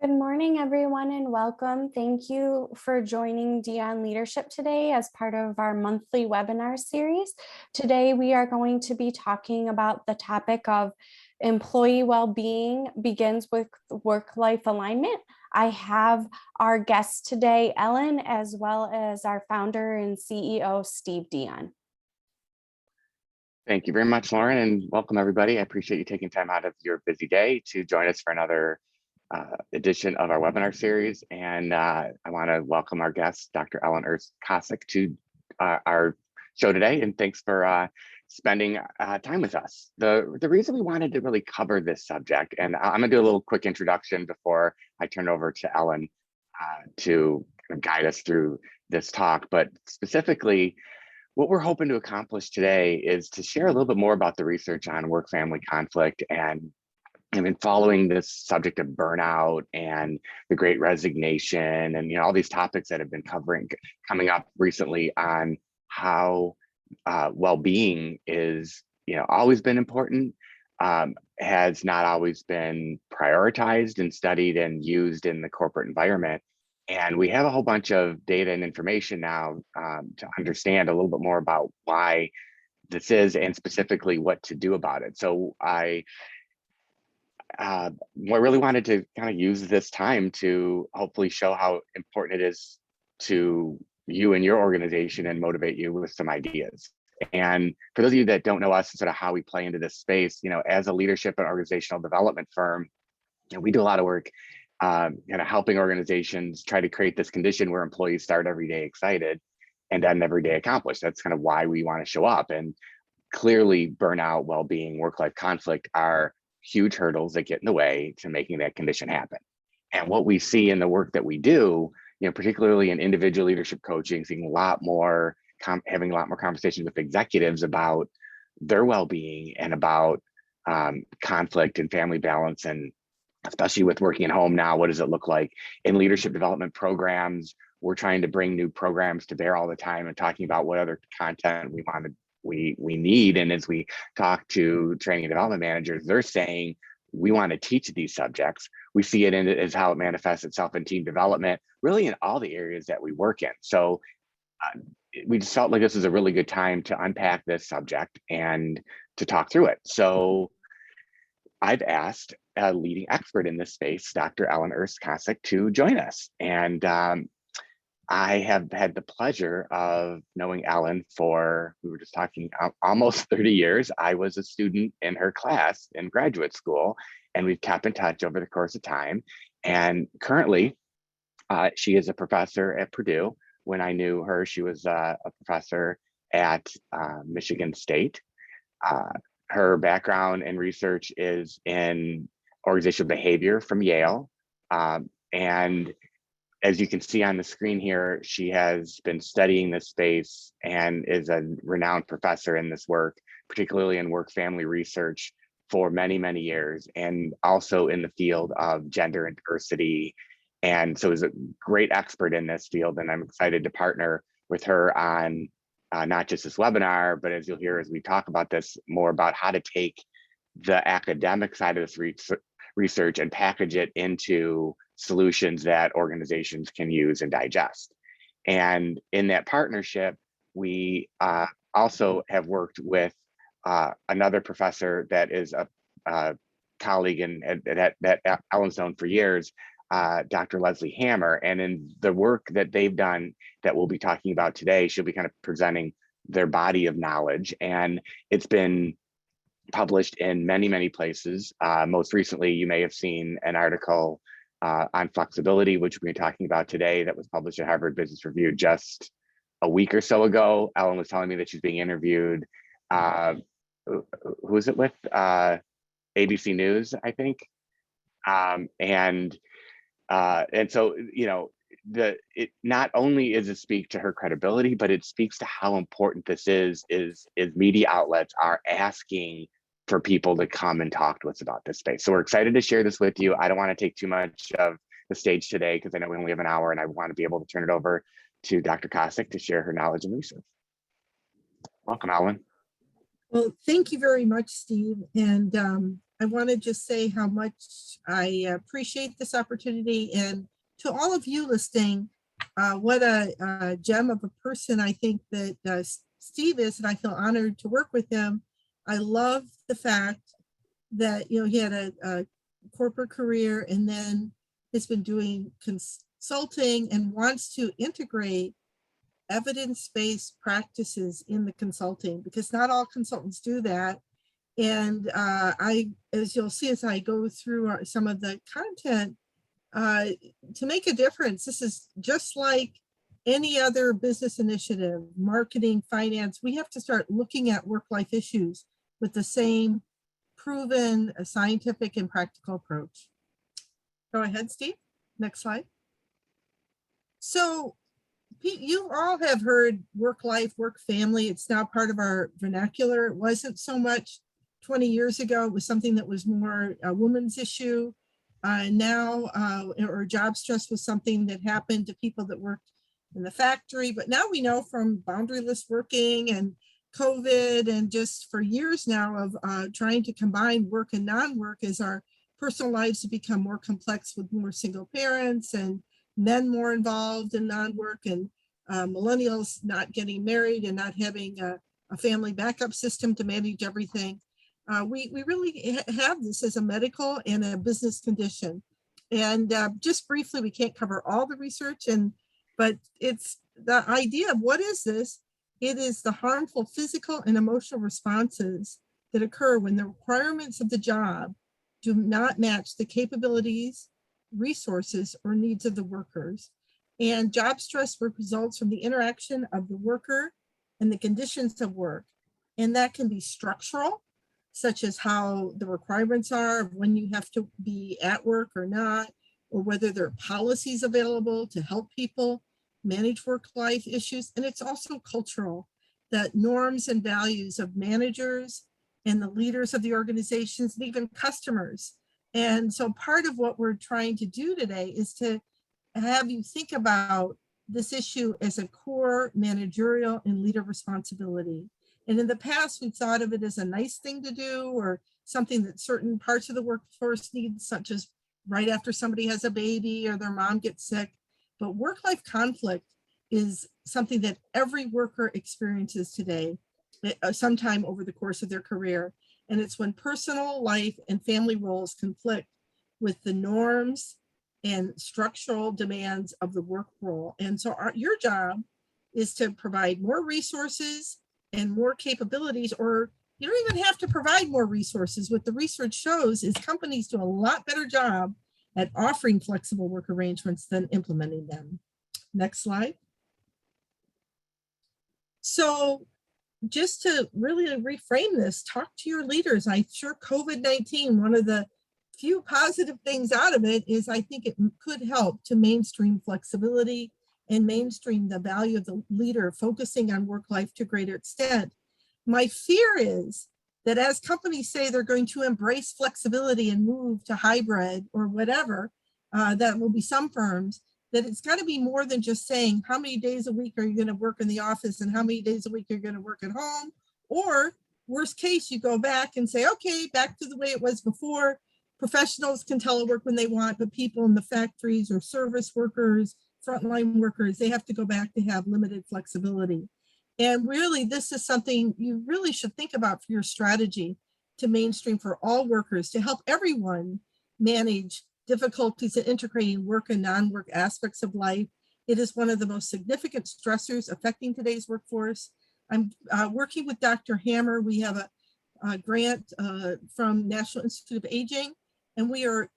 Good morning, everyone, and welcome. Thank you for joining Dion Leadership today as part of our monthly webinar series. Today, we are going to be talking about the topic of employee well-being begins with work-life alignment. I have our guest today, Ellen, as well as our founder and CEO, Steve Dion. Thank you very much, Lauren, and welcome everybody. I appreciate you taking time out of your busy day to join us for another edition of our webinar series. And I want to welcome our guest, Dr. Ellen Kossek, to our show today. And thanks for spending time with us. The reason we wanted to really cover this subject, and I'm going to do a little quick introduction before I turn over to Ellen to kind of guide us through this talk, but specifically, what we're hoping to accomplish today is to share a little bit more about the research on work-family conflict. And I've been following this subject of burnout and the Great Resignation and all these topics that have been coming up recently on how well-being is always been important, has not always been prioritized and studied and used in the corporate environment. And we have a whole bunch of data and information now to understand a little bit more about why this is and specifically what to do about it. So I really wanted to kind of use this time to hopefully show how important it is to you and your organization and motivate you with some ideas. And for those of you that don't know us and sort of how we play into this space, as a leadership and organizational development firm, we do a lot of work kind of helping organizations try to create this condition where employees start every day excited and end every day accomplished. That's kind of why we want to show up. And clearly burnout, well-being, work-life conflict are huge hurdles that get in the way to making that condition happen. And what we see in the work that we do, particularly in individual leadership coaching, seeing a lot more, having a lot more conversations with executives about their well-being and about conflict and family balance, and especially with working at home now, what does it look like in leadership development programs? We're trying to bring new programs to bear all the time and talking about what other content we need. And as we talk to training and development managers, they're saying we want to teach these subjects. We see it as how it manifests itself in team development, really in all the areas that we work in. So we just felt like this is a really good time to unpack this subject and to talk through it. So I've asked a leading expert in this space, Dr. Ellen Ersk, to join us. And I have had the pleasure of knowing Ellen for, we were just talking, almost 30 years. I was a student in her class in graduate school, and we've kept in touch over the course of time. And currently, she is a professor at Purdue. When I knew her, she was a professor at Michigan State. Her background and research is in organizational behavior from Yale. And as you can see on the screen here, she has been studying this space and is a renowned professor in this work, particularly in work-family research for many, many years, and also in the field of gender and diversity. And so is a great expert in this field, and I'm excited to partner with her on not just this webinar, but as you'll hear as we talk about this, more about how to take the academic side of this research and package it into solutions that organizations can use and digest. And in that partnership, we also have worked with another professor that is a colleague and that Ellen's known for years, Dr. Leslie Hammer. And in the work that they've done that we'll be talking about today, she'll be kind of presenting their body of knowledge. And it's been published in many, many places. Most recently, you may have seen an article on flexibility, which we're talking about today, that was published at Harvard Business Review just a week or so ago. Ellen was telling me that she's being interviewed. Who is it with? ABC News, I think. And so, it not only is it speak to her credibility, but it speaks to how important this is media outlets are asking for people to come and talk to us about this space. So we're excited to share this with you. I don't want to take too much of the stage today because I know we only have an hour, and I want to be able to turn it over to Dr. Kossek to share her knowledge and research. Welcome, Ellen. Well, thank you very much, Steve. And I want to just say how much I appreciate this opportunity, and to all of you listening, what a gem of a person I think that Steve is, and I feel honored to work with him. I love the fact that he had a corporate career and then has been doing consulting and wants to integrate evidence-based practices in the consulting, because not all consultants do that. And as you'll see as I go through some of the content, to make a difference, this is just like any other business initiative, marketing, finance. We have to start looking at work-life issues with the same proven scientific and practical approach. Go ahead, Steve. Next slide. So you all have heard work life, work family. It's now part of our vernacular. It wasn't so much 20 years ago. It was something that was more a woman's issue. Or job stress was something that happened to people that worked in the factory. But now we know from boundaryless working and COVID and just for years now of trying to combine work and non-work as our personal lives have become more complex with more single parents and men more involved in non-work, and millennials not getting married and not having a family backup system to manage everything. We really have this as a medical and a business condition. And just briefly, we can't cover all the research, but it's the idea of what is this? It is the harmful physical and emotional responses that occur when the requirements of the job do not match the capabilities, resources, or needs of the workers. And job stress results from the interaction of the worker and the conditions of work. And that can be structural, such as how the requirements are, when you have to be at work or not, or whether there are policies available to help people manage work-life issues. And it's also cultural, that norms and values of managers and the leaders of the organizations and even customers. And so part of what we're trying to do today is to have you think about this issue as a core managerial and leader responsibility. And in the past, we thought of it as a nice thing to do or something that certain parts of the workforce need, such as right after somebody has a baby or their mom gets sick. But work-life conflict is something that every worker experiences today, sometime over the course of their career. And it's when personal life and family roles conflict with the norms and structural demands of the work role. And so your job is to provide more resources and more capabilities, or you don't even have to provide more resources. What the research shows is companies do a lot better job at offering flexible work arrangements than implementing them. Next slide. So just to really reframe this, talk to your leaders. I'm sure COVID-19, one of the few positive things out of it is I think it could help to mainstream flexibility and mainstream the value of the leader focusing on work life to a greater extent. My fear is that as companies say they're going to embrace flexibility and move to hybrid or whatever, that will be some firms, that it's got to be more than just saying how many days a week are you going to work in the office and how many days a week you're going to work at home. Or worst case, you go back and say, okay, back to the way it was before. Professionals can telework when they want, but people in the factories or service workers, frontline workers, they have to go back to have limited flexibility. And really, this is something you really should think about for your strategy to mainstream for all workers, to help everyone manage difficulties in integrating work and non-work aspects of life. It is one of the most significant stressors affecting today's workforce. I'm working with Dr. Hammer. We have a grant from National Institute of Aging, and we are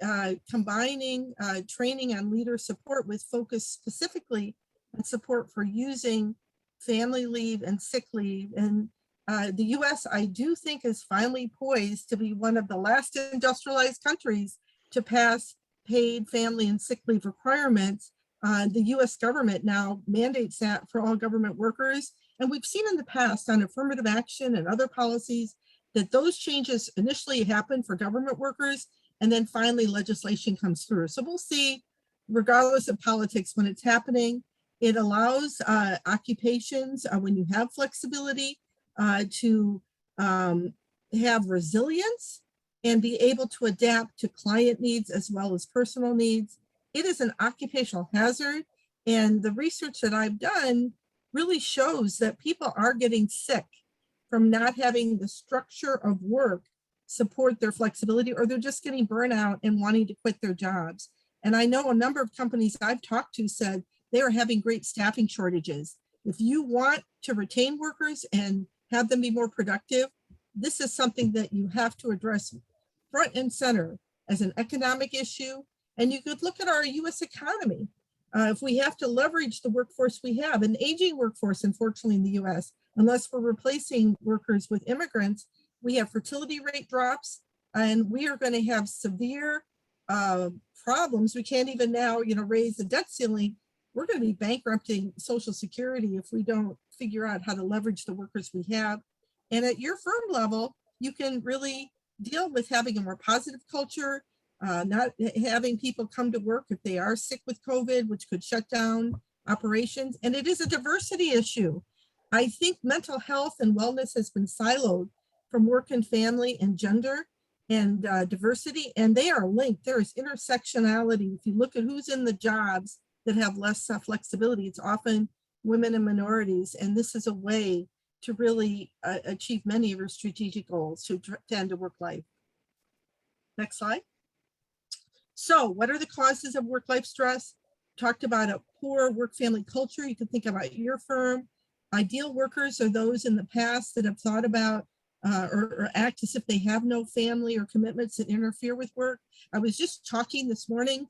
combining training on leader support with focus specifically on support for using family leave and sick leave. And the US, I do think, is finally poised to be one of the last industrialized countries to pass paid family and sick leave requirements. The US government now mandates that for all government workers. And we've seen in the past on affirmative action and other policies that those changes initially happen for government workers, and then finally legislation comes through. So we'll see, regardless of politics, when it's happening. It allows occupations, when you have flexibility, to have resilience and be able to adapt to client needs as well as personal needs. It is an occupational hazard. And the research that I've done really shows that people are getting sick from not having the structure of work support their flexibility, or they're just getting burnout and wanting to quit their jobs. And I know a number of companies I've talked to said they are having great staffing shortages. If you want to retain workers and have them be more productive, this is something that you have to address front and center as an economic issue. And you could look at our US economy. If we have to leverage the workforce we have, an aging workforce, unfortunately, in the US, unless we're replacing workers with immigrants, we have fertility rate drops, and we are going to have severe problems. We can't even now, raise the debt ceiling. We're going to be bankrupting Social Security if we don't figure out how to leverage the workers we have. And at your firm level, you can really deal with having a more positive culture, not having people come to work if they are sick with COVID, which could shut down operations. And it is a diversity issue. I think mental health and wellness has been siloed from work and family and gender and diversity, and they are linked. There is intersectionality. If you look at who's in the jobs that have less flexibility, it's often women and minorities. And this is a way to really achieve many of your strategic goals to tend to work life. Next slide. So what are the causes of work-life stress? Talked about a poor work-family culture. You can think about your firm. Ideal workers are those in the past that have thought about or act as if they have no family or commitments that interfere with work. I was just talking this morning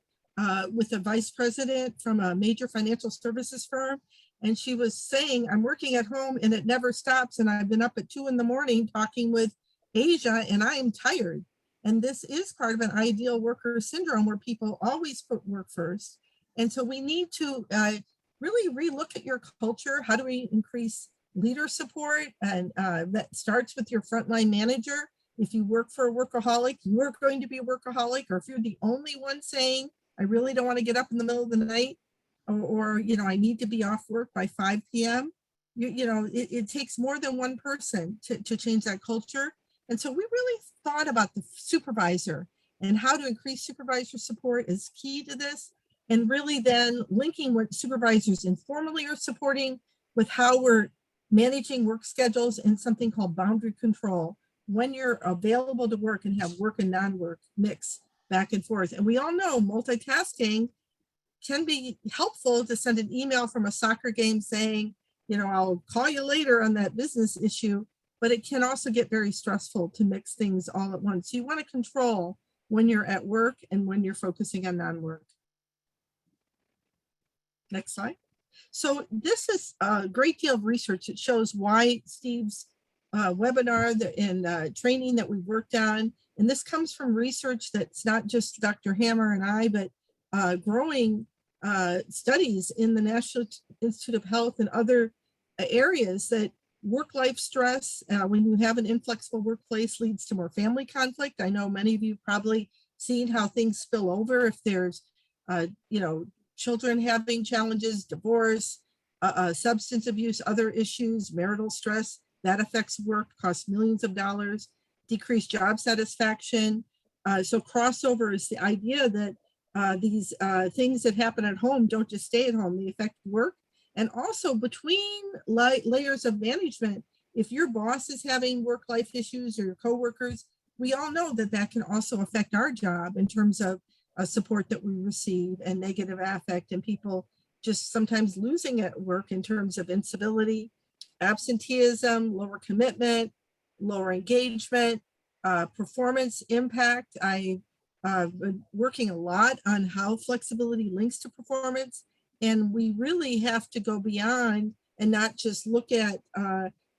with a vice president from a major financial services firm, and she was saying, I'm working at home and it never stops, and I've been up at 2 a.m. talking with Asia, and I am tired. And this is part of an ideal worker syndrome where people always put work first. And so we need to really relook at your culture. How do we increase leader support? And that starts with your frontline manager. If you work for a workaholic, you are going to be a workaholic. Or if you're the only one saying, I really don't want to get up in the middle of the night, or I need to be off work by 5 p.m. It takes more than one person to change that culture. And so we really thought about the supervisor and how to increase supervisor support is key to this. And really then linking what supervisors informally are supporting with how we're managing work schedules and something called boundary control, when you're available to work and have work and non-work mix back and forth. And we all know multitasking can be helpful to send an email from a soccer game saying, I'll call you later on that business issue, but it can also get very stressful to mix things all at once. So you want to control when you're at work and when you're focusing on non-work. Next slide. So this is a great deal of research that shows why Steve's webinar and training that we worked on, and this comes from research that's not just Dr. Hammer and I, but growing studies in the National Institute of Health and other areas that work-life stress, when you have an inflexible workplace, leads to more family conflict. I know many of you probably seen how things spill over if there's, children having challenges, divorce, substance abuse, other issues, marital stress, that affects work, costs millions of dollars, decreased job satisfaction. So crossover is the idea that these things that happen at home don't just stay at home, they affect work. And also between layers of management, if your boss is having work-life issues or your coworkers, we all know that that can also affect our job in terms of support that we receive and negative affect, and people just sometimes losing at work in terms of incivility, absenteeism, lower commitment, lower engagement, performance impact. I've been working a lot on how flexibility links to performance. And we really have to go beyond and not just look at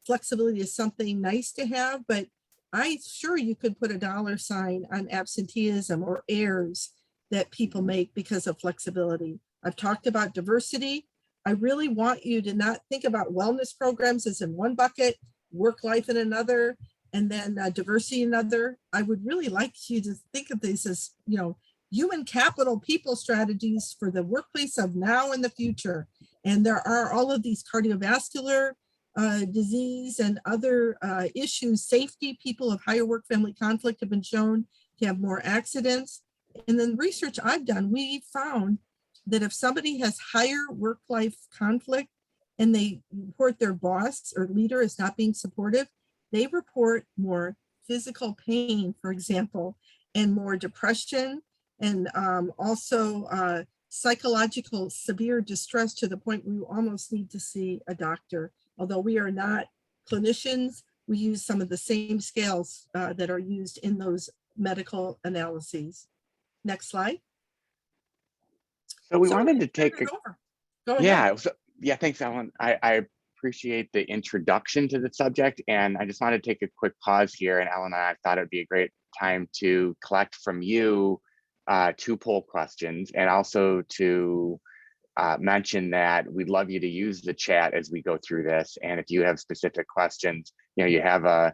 flexibility as something nice to have, but I'm sure you could put a dollar sign on absenteeism or errors that people make because of flexibility. I've talked about diversity. I really want you to not think about wellness programs as in one bucket, work life in another, and then diversity in another. I would really like you to think of this as, human capital people strategies for the workplace of now and the future. And there are all of these cardiovascular disease and other issues, safety, people of higher work-family conflict have been shown to have more accidents. And then research I've done, we found that if somebody has higher work-life conflict and they report their boss or leader as not being supportive, they report more physical pain, for example, and more depression, and also psychological severe distress to the point we almost need to see a doctor. Although we are not clinicians, we use some of the same scales that are used in those medical analyses. Next slide. So we So wanted to take a, Go ahead. yeah, thanks, Ellen. I appreciate the introduction to the subject, and I just wanted to take a quick pause here. And Ellen and I thought it'd be a great time to collect from you 2 poll questions, and also to mention that we'd love you to use the chat as we go through this. And if you have specific questions, you have a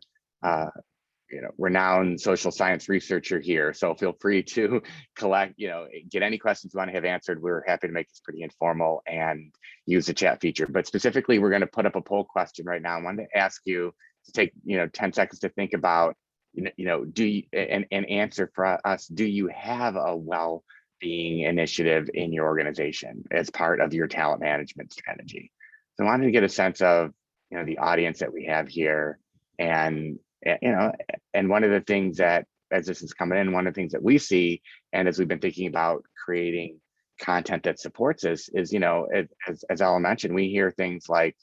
renowned social science researcher here, so feel free to collect, get any questions you want to have answered. We're happy to make this pretty informal and use the chat feature. But specifically, we're going to put up a poll question right now. I wanted to ask you to take 10 seconds to think about, do you, and answer for us, do you have a well-being initiative in your organization as part of your talent management strategy? So I wanted to get a sense of the audience that we have here, and one of the things that, as this is coming in, one of the things that we see, and as we've been thinking about creating content that supports this, is as Ellen mentioned, we hear things like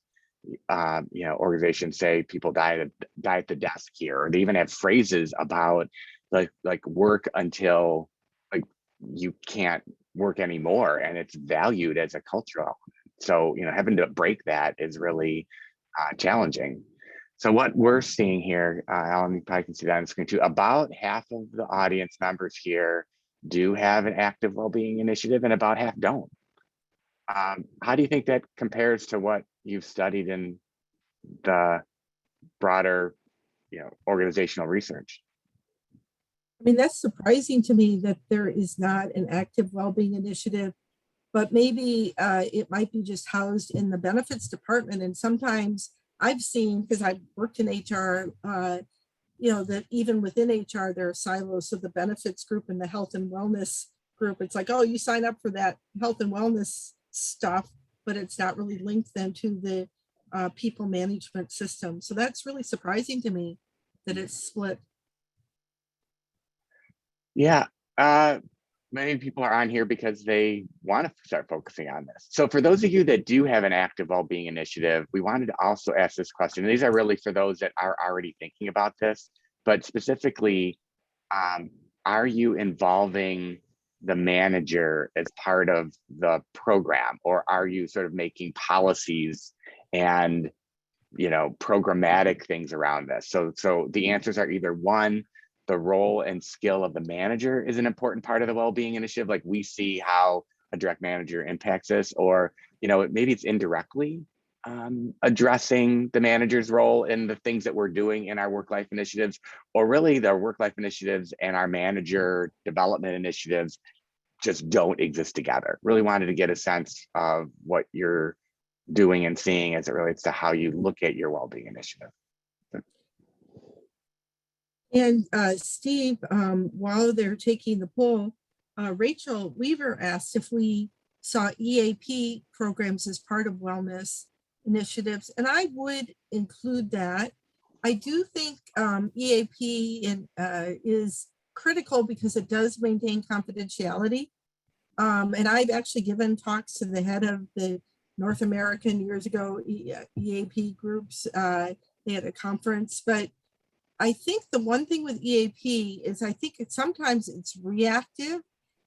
organizations say people die at the desk here, or they even have phrases about like work until like you can't work anymore, and it's valued as a cultural element. So having to break that is really challenging. So what we're seeing here, Alan, you probably can see that on the screen too, about half of the audience members here do have an active well-being initiative, and about half don't. How do you think that compares to what you've studied in the broader, organizational research? I mean, that's surprising to me that there is not an active well-being initiative, but maybe it might be just housed in the benefits department. And sometimes I've seen, because I've worked in HR, that even within HR, there are silos. So the benefits group and the health and wellness group, it's like, oh, you sign up for that health and wellness stuff, but it's not really linked then to the people management system. So that's really surprising to me that it's split. Yeah, many people are on here because they want to start focusing on this. So for those of you that do have an active well-being initiative, we wanted to also ask this question. And these are really for those that are already thinking about this, but specifically, are you involving the manager as part of the program, or are you sort of making policies and programmatic things around this? So the answers are either 1, the role and skill of the manager is an important part of the well-being initiative, like we see how a direct manager impacts this, or maybe it's indirectly addressing the manager's role in the things that we're doing in our work-life initiatives, or really the work-life initiatives and our manager development initiatives just don't exist together. Really wanted to get a sense of what you're doing and seeing as it relates to how you look at your well-being initiative. And Steve, while they're taking the poll, Rachel Weaver asked if we saw EAP programs as part of wellness initiatives, and I would include that. I do think EAP is critical because it does maintain confidentiality. And I've actually given talks to the head of the North American years ago EAP groups. They had a conference, but I think the one thing with EAP is I think sometimes it's reactive,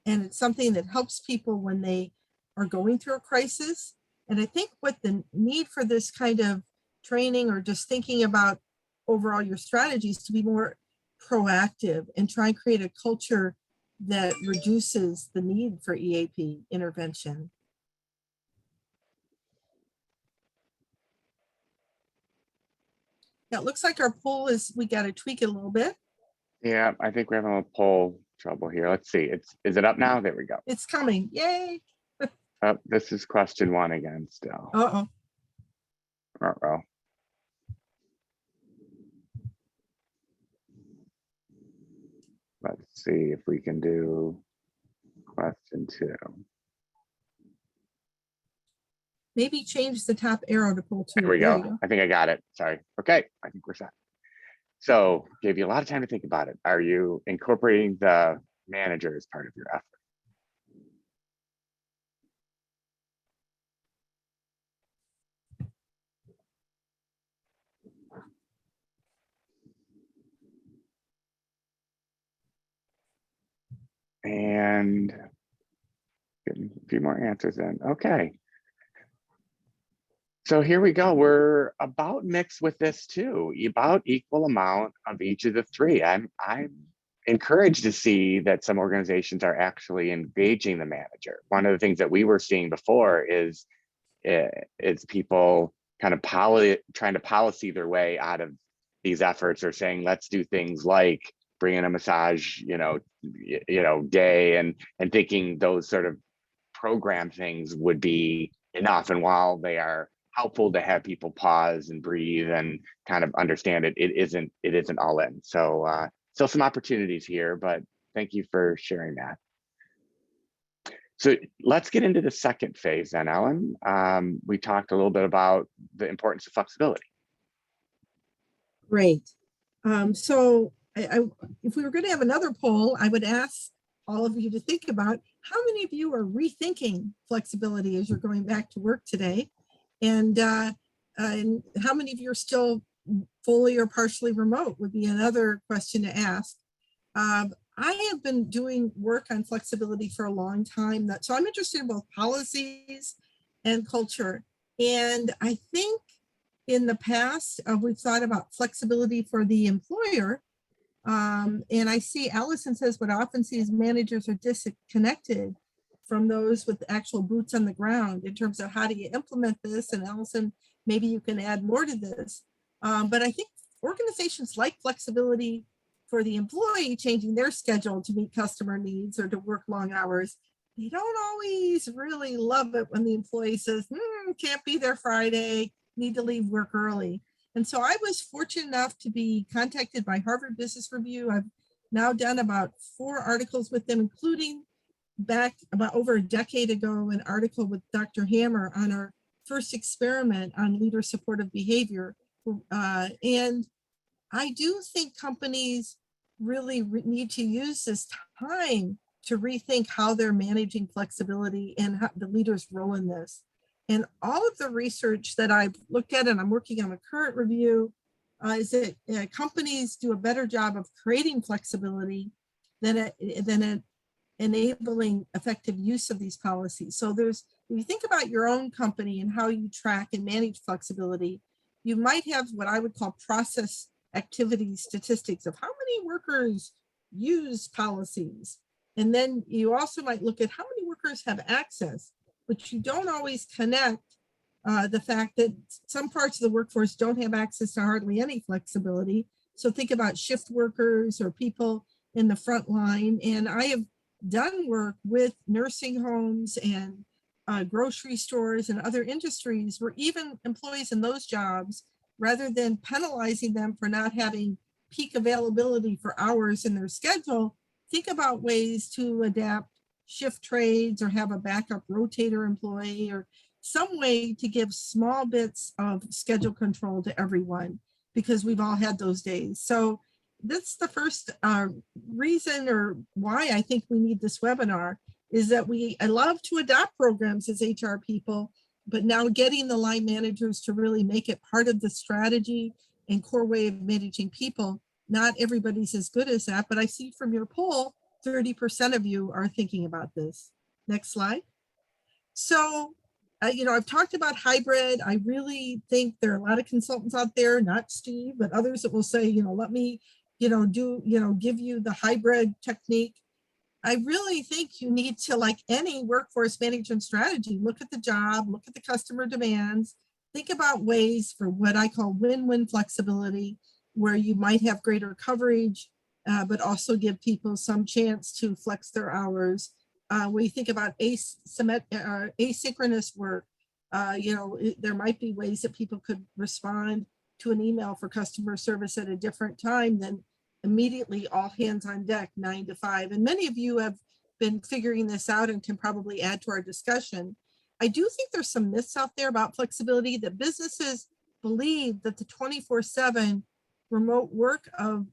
and it's something that helps people when they are going through a crisis. And I think what the need for this kind of training, or just thinking about overall your strategies, to be more proactive and try and create a culture that reduces the need for EAP intervention. Now, it looks like our poll we got to tweak it a little bit. Yeah, I think we're having a poll trouble here. Let's see. Is it up now? There we go. It's coming. Yay. This is question 1 again still. Uh-oh. Uh-oh. see if we can do question 2. Maybe change the top arrow to pull 2. There we There you go. go. I think I got it. Sorry. Okay, I think we're set. So gave you a lot of time to think about it. Are you incorporating the manager as part of your effort? And getting a few more answers in. Okay. So here we go. We're about mixed with this too, about equal amount of each of the 3. I'm encouraged to see that some organizations are actually engaging the manager. One of the things that we were seeing before is people kind of trying to policy their way out of these efforts, or saying, let's do things like bring in a massage, day, and thinking those sort of program things would be enough. And while they are helpful to have people pause and breathe and kind of understand it, it isn't all in. So still some opportunities here, but thank you for sharing that. So let's get into the second phase then, Ellen. We talked a little bit about the importance of flexibility. Great. So if we were going to have another poll, I would ask all of you to think about how many of you are rethinking flexibility as you're going back to work today, and how many of you are still fully or partially remote would be another question to ask. I have been doing work on flexibility for a long time, so I'm interested in both policies and culture. And I think in the past, we've thought about flexibility for the employer. And I see Allison says what I often see is managers are disconnected from those with actual boots on the ground in terms of how do you implement this. And Allison, maybe you can add more to this. But I think organizations like flexibility for the employee changing their schedule to meet customer needs or to work long hours. They don't always really love it when the employee says, can't be there Friday, need to leave work early. And so I was fortunate enough to be contacted by Harvard Business Review. I've now done about 4 articles with them, including back about over a decade ago, an article with Dr. Hammer on our first experiment on leader supportive behavior. And I do think companies really need to use this time to rethink how they're managing flexibility and how the leader's role in this. And all of the research that I've looked at, and I'm working on a current review, is that companies do a better job of creating flexibility than enabling effective use of these policies. So if you think about your own company and how you track and manage flexibility, you might have what I would call process activity statistics of how many workers use policies. And then you also might look at how many workers have access, but you don't always connect the fact that some parts of the workforce don't have access to hardly any flexibility. So think about shift workers or people in the front line. And I have done work with nursing homes and grocery stores and other industries where even employees in those jobs, rather than penalizing them for not having peak availability for hours in their schedule, think about ways to adapt shift trades or have a backup rotator employee or some way to give small bits of schedule control to everyone, because we've all had those days. So that's the first reason or why I think we need this webinar, is that I love to adopt programs as HR people, but now getting the line managers to really make it part of the strategy and core way of managing people. Not everybody's as good as that, but I see from your poll, 30% of you are thinking about this. Next slide. So, I've talked about hybrid. I really think there are a lot of consultants out there, not Steve, but others that will say, let me, give you the hybrid technique. I really think you need to, like any workforce management strategy, look at the job, look at the customer demands, think about ways for what I call win-win flexibility, where you might have greater coverage, but also give people some chance to flex their hours. When you think about asynchronous work, there might be ways that people could respond to an email for customer service at a different time than immediately all hands on deck, 9 to 5. And many of you have been figuring this out and can probably add to our discussion. I do think there's some myths out there about flexibility, that businesses believe that the 24/7 remote work of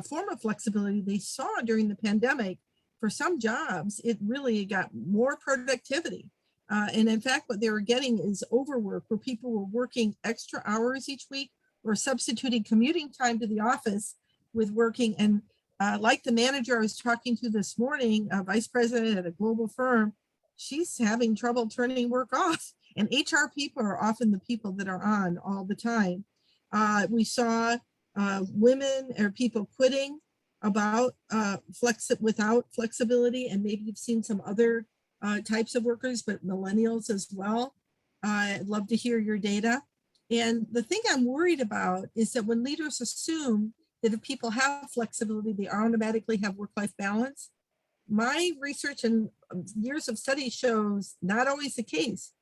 form of flexibility they saw during the pandemic, for some jobs, it really got more productivity. And in fact, what they were getting is overwork, where people were working extra hours each week or substituting commuting time to the office with working. And like the manager I was talking to this morning, a vice president at a global firm, she's having trouble turning work off. And HR people are often the people that are on all the time. We saw women or people quitting about without flexibility, and maybe you've seen some other types of workers, but millennials as well. I'd love to hear your data. And the thing I'm worried about is that when leaders assume that if people have flexibility, they automatically have work-life balance. My research and years of study shows not always the case.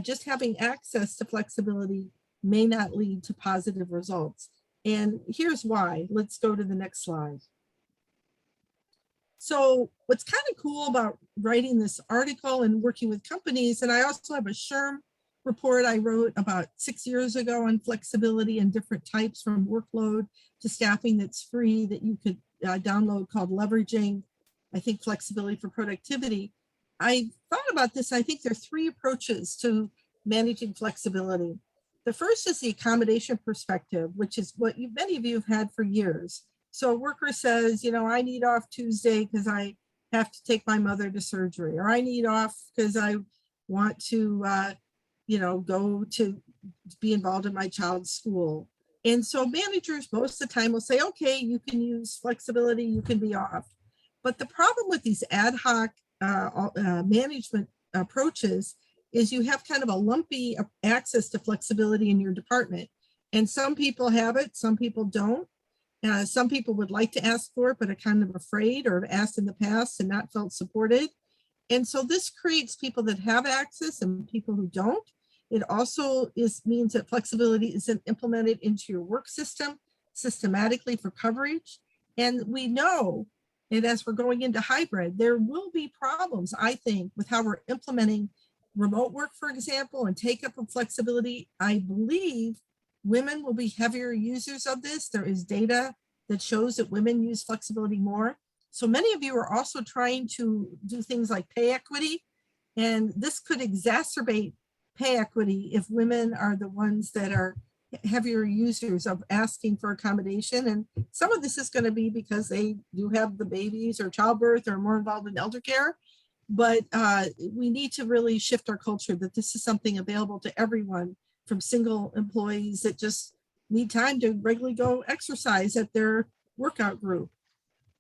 Just having access to flexibility may not lead to positive results. And here's why. Let's go to the next slide. So what's kind of cool about writing this article and working with companies, and I also have a SHRM report I wrote about 6 years ago on flexibility and different types, from workload to staffing, that's free, that you could download, called Leveraging, I think, Flexibility for Productivity. I thought about this. I think there are 3 approaches to managing flexibility. The first is the accommodation perspective, which is what many of you have had for years. So a worker says, I need off Tuesday because I have to take my mother to surgery, or I need off because I want to, go to be involved in my child's school. And so managers most of the time will say, okay, you can use flexibility, you can be off. But the problem with these ad hoc management approaches is you have kind of a lumpy access to flexibility in your department. And some people have it, some people don't. Some people would like to ask for it, but are kind of afraid, or have asked in the past and not felt supported. And so this creates people that have access and people who don't. It also means that flexibility isn't implemented into your work system systematically for coverage. And we know that as we're going into hybrid, there will be problems, I think, with how we're implementing remote work, for example, and take up of flexibility. I believe women will be heavier users of this. There is data that shows that women use flexibility more. So many of you are also trying to do things like pay equity, and this could exacerbate pay equity if women are the ones that are heavier users of asking for accommodation. And some of this is going to be because they do have the babies or childbirth or more involved in elder care. But we need to really shift our culture that this is something available to everyone, from single employees that just need time to regularly go exercise at their workout group.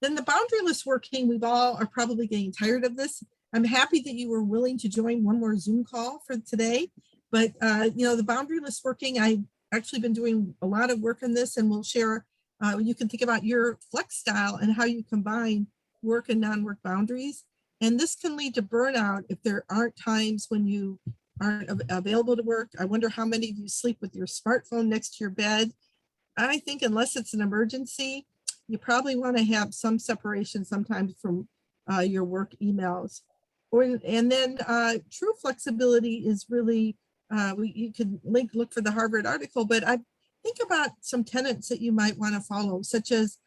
Then the boundaryless working, we've all are probably getting tired of this. I'm happy that you were willing to join one more Zoom call for today. But the boundaryless working, I've actually been doing a lot of work on this, and we'll share, you can think about your flex style and how you combine work and non-work boundaries. And this can lead to burnout if there aren't times when you aren't available to work. I wonder how many of you sleep with your smartphone next to your bed. I think unless it's an emergency, you probably want to have some separation sometimes from your work emails. And then true flexibility is really, you can look for the Harvard article, but I think about some tenets that you might want to follow, such as,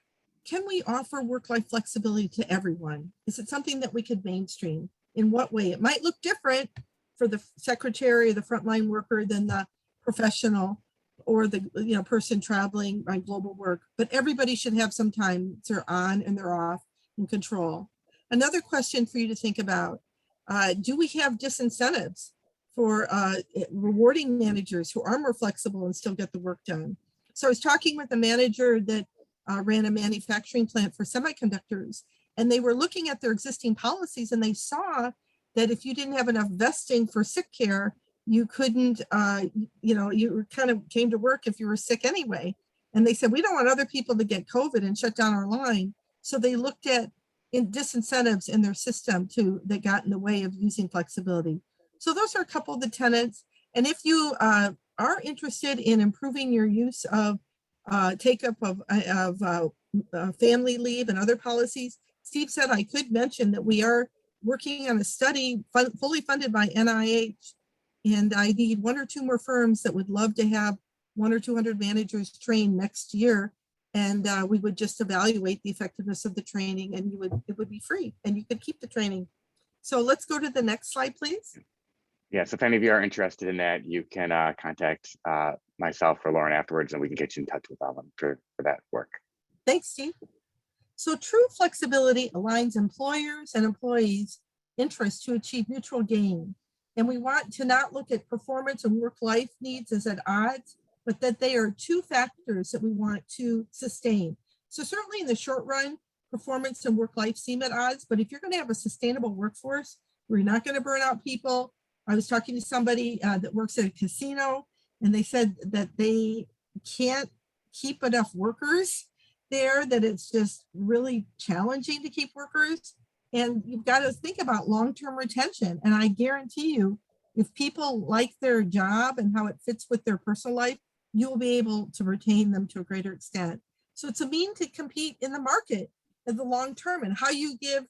can we offer work-life flexibility to everyone? Is it something that we could mainstream? In what way? It might look different for the secretary or the frontline worker than the professional or the person traveling on global work, but everybody should have some time they're on and they're off in control. Another question for you to think about, do we have disincentives for rewarding managers who are more flexible and still get the work done? So I was talking with a manager that ran a manufacturing plant for semiconductors, and they were looking at their existing policies, and they saw that if you didn't have enough vesting for sick care, you couldn't, you kind of came to work if you were sick anyway. And they said, we don't want other people to get COVID and shut down our line. So they looked at disincentives in their system that got in the way of using flexibility. So those are a couple of the tenets. And if you are interested in improving your use of take up of family leave and other policies. Steve said I could mention that we are working on a study fully funded by NIH, and I need 1 or 2 more firms that would love to have 100 or 200 managers trained next year, and we would just evaluate the effectiveness of the training, and it would be free, and you could keep the training. So let's go to the next slide, please. Yes, if any of you are interested in that, you can contact myself or Lauren afterwards, and we can get you in touch with Ellen for that work. Thanks, Steve. So true flexibility aligns employers and employees' interests to achieve mutual gain. And we want to not look at performance and work-life needs as at odds, but that they are 2 factors that we want to sustain. So certainly in the short run, performance and work-life seem at odds, but if you're going to have a sustainable workforce, we're not going to burn out people. I was talking to somebody that works at a casino, and they said that they can't keep enough workers there, that it's just really challenging to keep workers. And you've got to think about long-term retention. And I guarantee you, if people like their job and how it fits with their personal life, you will be able to retain them to a greater extent. So it's a means to compete in the market in the long term, and how you give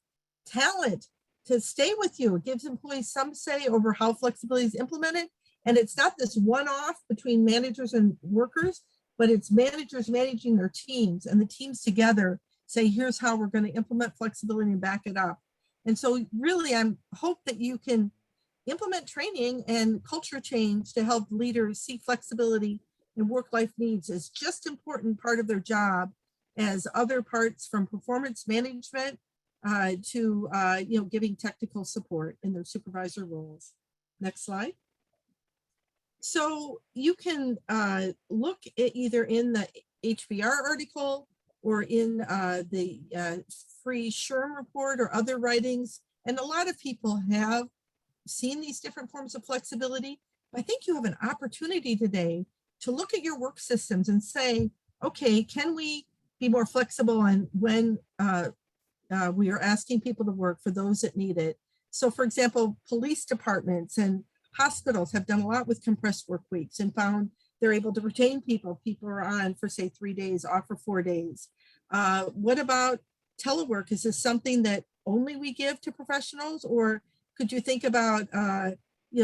talent to stay with you. It gives employees some say over how flexibility is implemented. And it's not this one-off between managers and workers, but it's managers managing their teams, and the teams together say, here's how we're going to implement flexibility and back it up. And so really, I hope that you can implement training and culture change to help leaders see flexibility and work-life needs as just important part of their job as other parts, from performance management to giving technical support in their supervisor roles. Next slide. So you can look at either in the HBR article or in the free SHRM report or other writings. And a lot of people have seen these different forms of flexibility. I think you have an opportunity today to look at your work systems and say, okay, can we be more flexible on when we are asking people to work for those that need it? So for example, police departments and hospitals have done a lot with compressed work weeks and found they're able to retain people. People are on for say 3 days, off for 4 days. What about telework? Is this something that only we give to professionals, or could you think about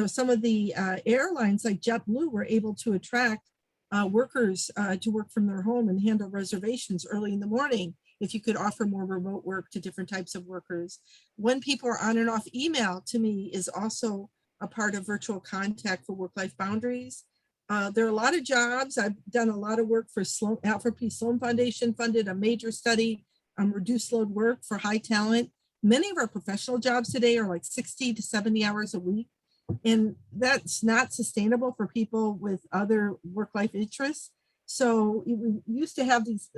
some of the airlines like JetBlue were able to attract workers to work from their home and handle reservations early in the morning if you could offer more remote work to different types of workers. When people are on and off email, to me, is also a part of virtual contact for work-life boundaries. There are a lot of jobs. I've done a lot of work for Alfred P. Sloan Foundation, funded a major study on reduced load work for high talent. Many of our professional jobs today are like 60 to 70 hours a week. And that's not sustainable for people with other work-life interests. So we used to have these,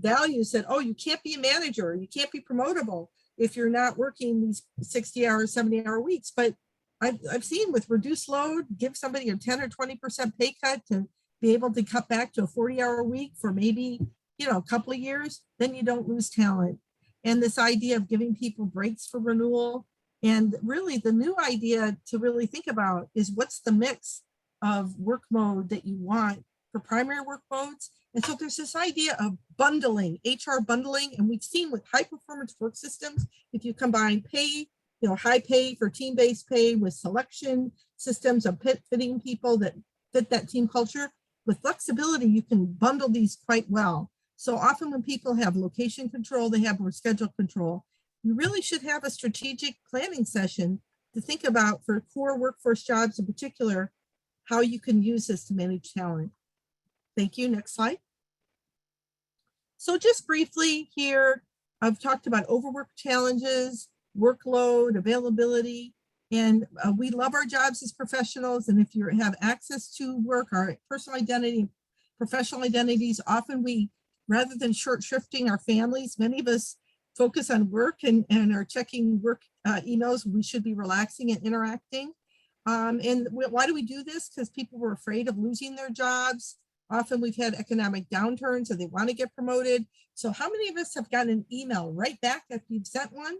values that, oh, you can't be a manager, you can't be promotable if you're not working these 60-hour, 70-hour weeks. But I've seen with reduced load, give somebody a 10 or 20% pay cut to be able to cut back to a 40-hour week for maybe, a couple of years, then you don't lose talent. And this idea of giving people breaks for renewal. And really the new idea to really think about is what's the mix of work mode that you want for primary work modes. And so there's this idea of bundling, HR bundling, and we've seen with high performance work systems, if you combine pay, high pay for team-based pay with selection systems of fitting people that fit that team culture, with flexibility, you can bundle these quite well. So often when people have location control, they have more schedule control. You really should have a strategic planning session to think about, for core workforce jobs in particular, how you can use this to manage talent. Thank you. Next slide. So just briefly here, I've talked about overwork challenges, workload, availability, and we love our jobs as professionals. And if you have access to work, our personal identity, professional identities, often we, rather than short shrifting our families, many of us focus on work and are checking work emails. We should be relaxing and interacting. And why do we do this? Because people were afraid of losing their jobs. Often we've had economic downturns and they want to get promoted. So how many of us have gotten an email right back after you've sent one?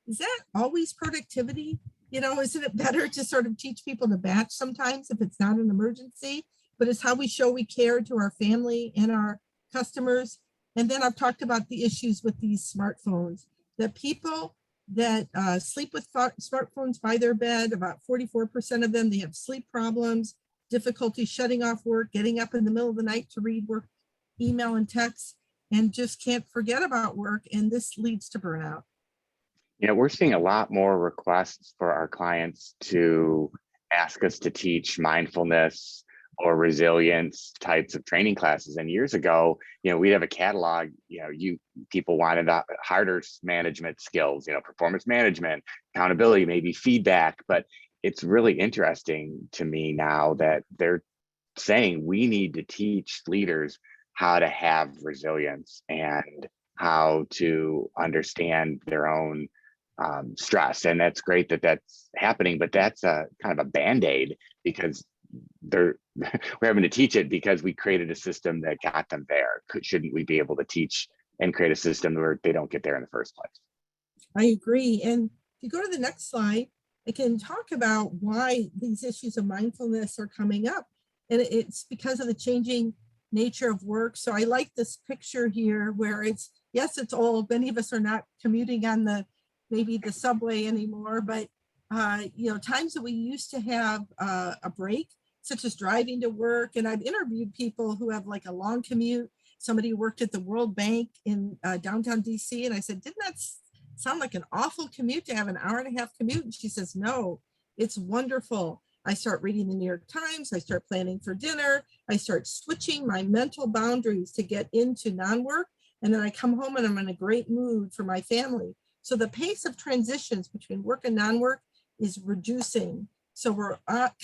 Is that always productivity? Isn't it better to sort of teach people to batch sometimes if it's not an emergency? But it's how we show we care to our family and our customers. And then I've talked about the issues with these smartphones, that people that sleep with smartphones by their bed, about 44% of them, they have sleep problems, difficulty shutting off work, getting up in the middle of the night to read work, email and text, and just can't forget about work. And this leads to burnout. We're seeing a lot more requests for our clients to ask us to teach mindfulness or resilience types of training classes. And years ago, we'd have a catalog, people wanted harder management skills, performance management, accountability, maybe feedback. But it's really interesting to me now that they're saying we need to teach leaders how to have resilience and how to understand their own stress. And that's great that that's happening, but that's a kind of a band-aid, because we're having to teach it because we created a system that got them there. Shouldn't we be able to teach and create a system where they don't get there in the first place? I agree. And if you go to the next slide, I can talk about why these issues of mindfulness are coming up. And it's because of the changing nature of work. So I like this picture here where it's old. Many of us are not commuting on maybe the subway anymore, but times that we used to have a break, such as driving to work. And I've interviewed people who have like a long commute. Somebody who worked at the World Bank in downtown DC. And I said, didn't that sound like an awful commute to have an hour and a half commute? And she says, no, it's wonderful. I start reading the New York Times. I start planning for dinner. I start switching my mental boundaries to get into non-work. And then I come home and I'm in a great mood for my family. So the pace of transitions between work and non-work is reducing. So we're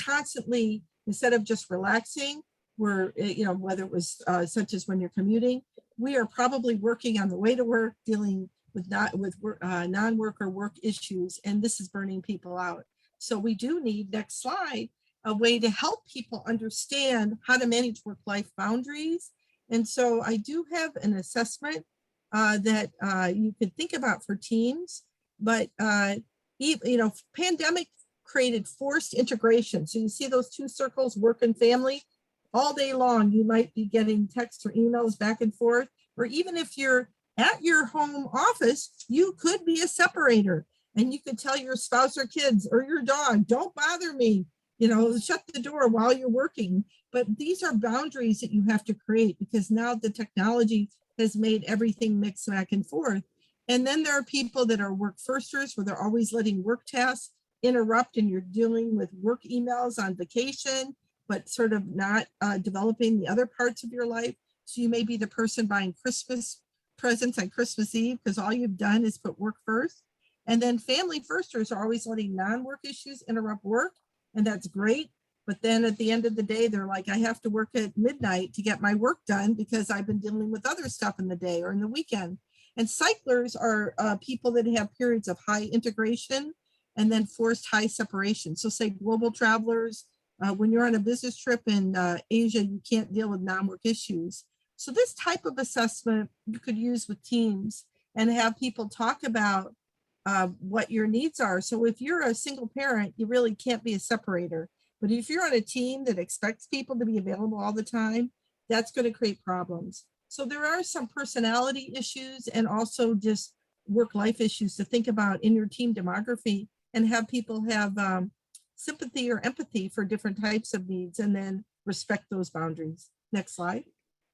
constantly, instead of just relaxing, we're, whether it was such as when you're commuting, we are probably working on the way to work, dealing with non-work or work issues, and this is burning people out. So we do need, next slide, a way to help people understand how to manage work-life boundaries. And so I do have an assessment that you could think about for teams, but pandemic created forced integration. So you see those two circles, work and family, all day long. You might be getting texts or emails back and forth, or even if you're at your home office, you could be a separator, and you could tell your spouse or kids or your dog, don't bother me, shut the door while you're working. But these are boundaries that you have to create, because now the technology has made everything mix back and forth. And then there are people that are work firsters, where they're always letting work tasks interrupt, and you're dealing with work emails on vacation, but sort of not developing the other parts of your life. So you may be the person buying Christmas presents on Christmas Eve because all you've done is put work first. And then family firsters are always letting non-work issues interrupt work, and that's great. But then at the end of the day, they're like, I have to work at midnight to get my work done because I've been dealing with other stuff in the day or in the weekend. And cyclers are people that have periods of high integration and then forced high separation. So say global travelers, when you're on a business trip in Asia, you can't deal with non-work issues. So this type of assessment you could use with teams and have people talk about what your needs are. So if you're a single parent, you really can't be a separator. But if you're on a team that expects people to be available all the time, that's going to create problems. So there are some personality issues and also just work-life issues to think about in your team demography, and have people have sympathy or empathy for different types of needs, and then respect those boundaries. Next slide.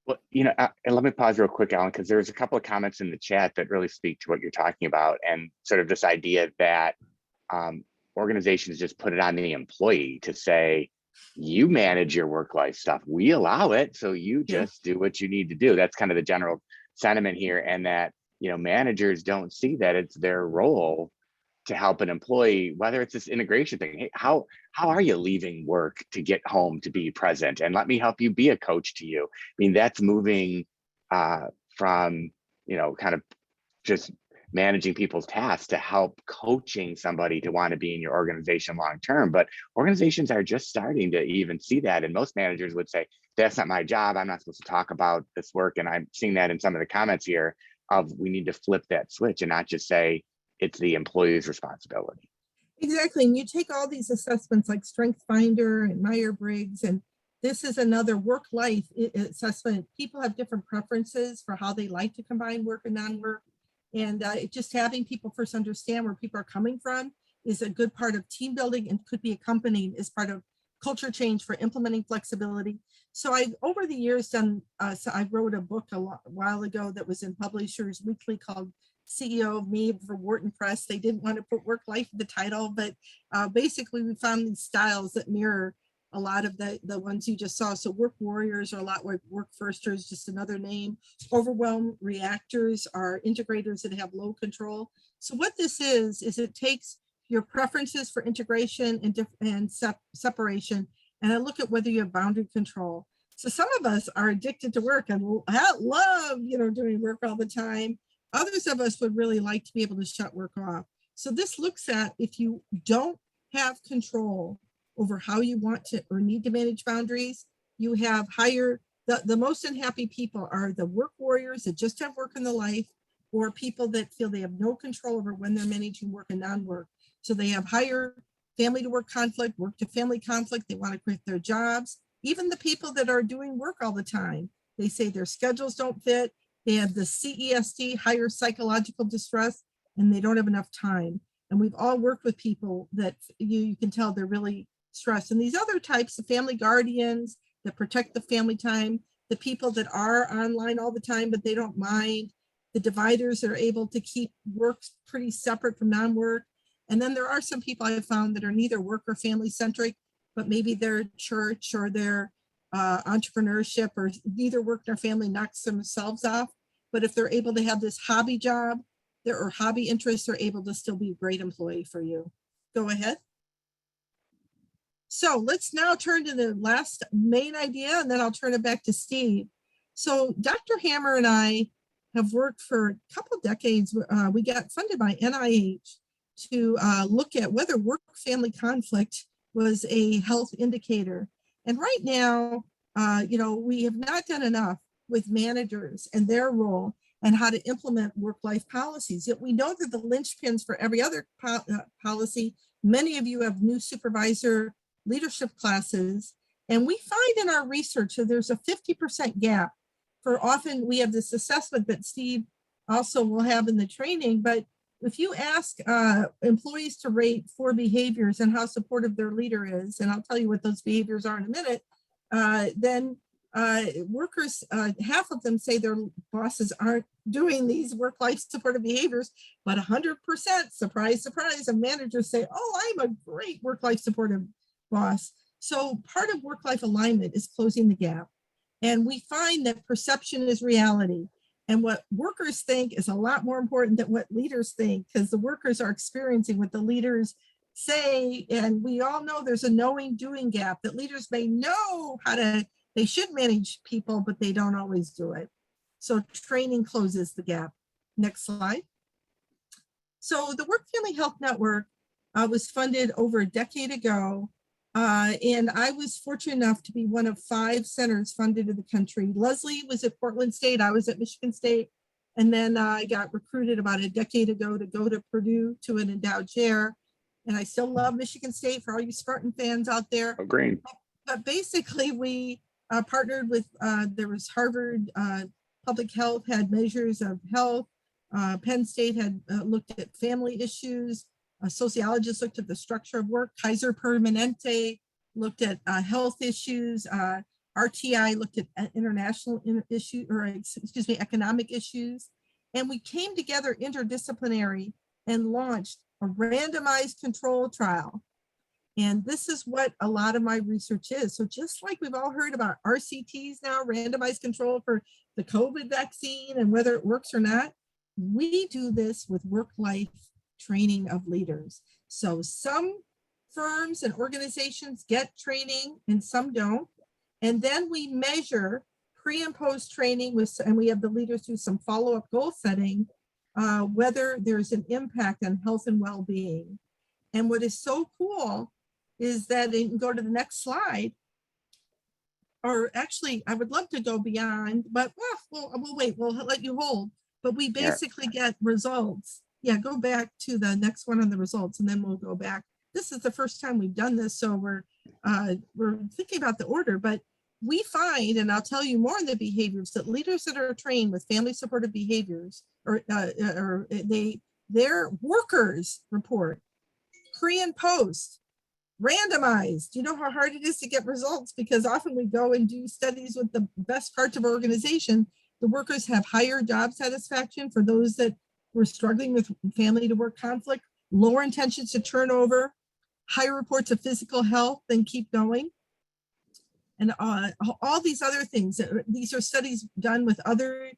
Well, and let me pause real quick, Ellen, because there's a couple of comments in the chat that really speak to what you're talking about, and sort of this idea that organizations just put it on the employee to say, you manage your work-life stuff. We allow it, so you just do what you need to do. That's kind of the general sentiment here, and that managers don't see that it's their role to help an employee, whether it's this integration thing. Hey, how are you leaving work to get home to be present? And let me help you be a coach to you. I mean, that's moving from, kind of just managing people's tasks to help coaching somebody to want to be in your organization long-term. But organizations are just starting to even see that. And most managers would say, that's not my job. I'm not supposed to talk about this work. And I'm seeing that in some of the comments here of we need to flip that switch and not just say, it's the employee's responsibility. Exactly. And you take all these assessments like Strength Finder and Myers-Briggs, and this is another work-life assessment. People have different preferences for how they like to combine work and non-work. And just having people first understand where people are coming from is a good part of team building and could be accompanied as part of culture change for implementing flexibility. So over the years done, so I wrote a book a while ago that was in Publishers Weekly called CEO of Me for Wharton Press. They didn't want to put work life in the title, but basically we found these styles that mirror a lot of the ones you just saw. So work warriors are a lot like work firsters, just another name. Overwhelm reactors are integrators that have low control. So what this is it takes your preferences for integration and separation, and I look at whether you have boundary control. So some of us are addicted to work and love, doing work all the time. Others of us would really like to be able to shut work off. So this looks at if you don't have control over how you want to or need to manage boundaries, you have higher, the most unhappy people are the work warriors that just have work in the life, or people that feel they have no control over when they're managing work and non-work. So they have higher family to work conflict, work to family conflict. They want to quit their jobs. Even the people that are doing work all the time, they say their schedules don't fit. They have the CESD, higher psychological distress, and they don't have enough time. And we've all worked with people that you can tell they're really stressed. And these other types, the family guardians that protect the family time, the people that are online all the time, but they don't mind, the dividers that are able to keep work pretty separate from non-work. And then there are some people I've found that are neither work or family centric, but maybe their church or their entrepreneurship or neither work nor family knocks themselves off. But if they're able to have this hobby job or hobby interests, they're able to still be a great employee for you. Go ahead. So let's now turn to the last main idea, and then I'll turn it back to Steve. So Dr. Hammer and I have worked for a couple decades. We got funded by NIH to look at whether work-family conflict was a health indicator. And right now, we have not done enough with managers and their role and how to implement work-life policies. Yet we know that the linchpins for every other policy, many of you have new supervisor leadership classes, and we find in our research that there's a 50% gap. For often we have this assessment that Steve also will have in the training, but if you ask employees to rate 4 behaviors and how supportive their leader is, and I'll tell you what those behaviors are in a minute, then workers, half of them say their bosses aren't doing these work-life supportive behaviors, but 100%, surprise, surprise, of managers say, oh, I'm a great work-life supportive boss. So part of work-life alignment is closing the gap. And we find that perception is reality. And what workers think is a lot more important than what leaders think, because the workers are experiencing what the leaders say. And we all know there's a knowing doing gap, that leaders may know they should manage people, but they don't always do it. So training closes the gap. Next slide. So the Work Family Health Network was funded over a decade ago. And I was fortunate enough to be one of 5 centers funded in the country. Leslie was at Portland State, I was at Michigan State. And then I got recruited about a decade ago to go to Purdue to an endowed chair. And I still love Michigan State for all you Spartan fans out there. Oh, great. But basically we partnered with, there was Harvard Public Health had measures of health. Penn State had looked at family issues. Sociologists looked at the structure of work. Kaiser Permanente looked at health issues. RTI looked at international issues, or excuse me, economic issues. And we came together interdisciplinary and launched a randomized control trial. And this is what a lot of my research is. So just like we've all heard about RCTs now, randomized control for the COVID vaccine and whether it works or not, we do this with work-life training of leaders. So some firms and organizations get training and some don't. And then we measure pre and post training and we have the leaders do some follow-up goal setting, whether there's an impact on health and well-being. And what is so cool is that, you can go to the next slide, or actually I would love to go beyond, but we'll wait, we'll let you hold. But we basically get results. Yeah, go back to the next one on the results, and then we'll go back. This is the first time we've done this, so we're thinking about the order, but we find, and I'll tell you more on the behaviors, that leaders that are trained with family supportive behaviors, their workers report pre and post randomized. You know how hard it is to get results, because often we go and do studies with the best parts of our organization. The workers have higher job satisfaction for those that were struggling with family to work conflict, lower intentions to turnover, higher reports of physical health, then keep going. And all these other things. These are studies done with others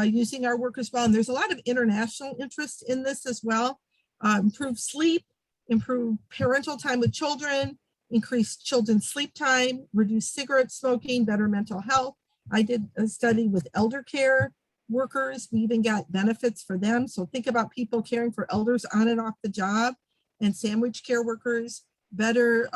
using our workers well. And there's a lot of international interest in this as well. Improved sleep, improve parental time with children, increase children's sleep time, reduce cigarette smoking, better mental health. I did a study with elder care workers. We even got benefits for them. So think about people caring for elders on and off the job, and sandwich care workers, better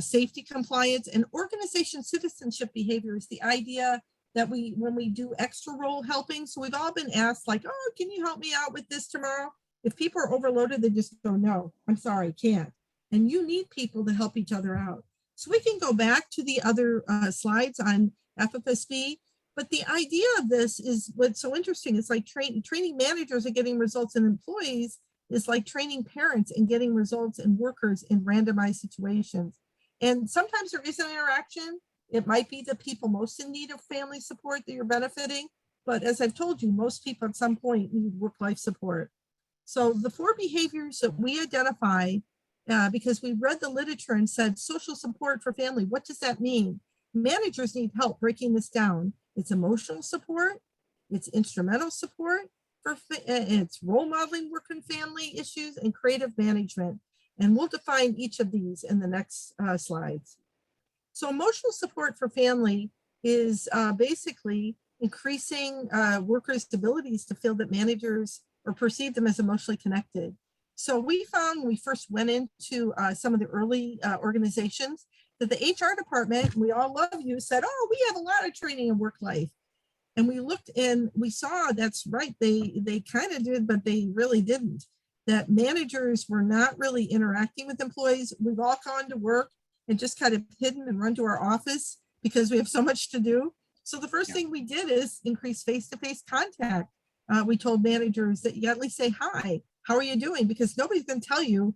safety compliance, and organization citizenship behavior is the idea that when we do extra role helping. So we've all been asked like, oh, can you help me out with this tomorrow? If people are overloaded, they just go, no, I'm sorry, can't. And you need people to help each other out. So we can go back to the other slides on FFSB. But the idea of this is what's so interesting. It's like training managers and getting results in employees is like training parents and getting results in workers in randomized situations. And sometimes there is an interaction. It might be the people most in need of family support that you're benefiting. But as I've told you, most people at some point need work-life support. So the 4 behaviors that we identify, because we read the literature and said social support for family, what does that mean? Managers need help breaking this down. It's emotional support, it's instrumental support, it's role modeling work and family issues, and creative management. And we'll define each of these in the next slides. So emotional support for family is basically increasing workers' abilities to feel that managers or perceive them as emotionally connected. So we found when we first went into some of the early organizations that the HR department, we all love you, said, oh, we have a lot of training in work life. And we looked and we saw that's right. They kind of did, but they really didn't. That managers were not really interacting with employees. We've all gone to work and just kind of hidden and run to our office because we have so much to do. So the first thing we did is increase face-to-face contact. We told managers that you at least say, hi, how are you doing? Because nobody's going to tell you,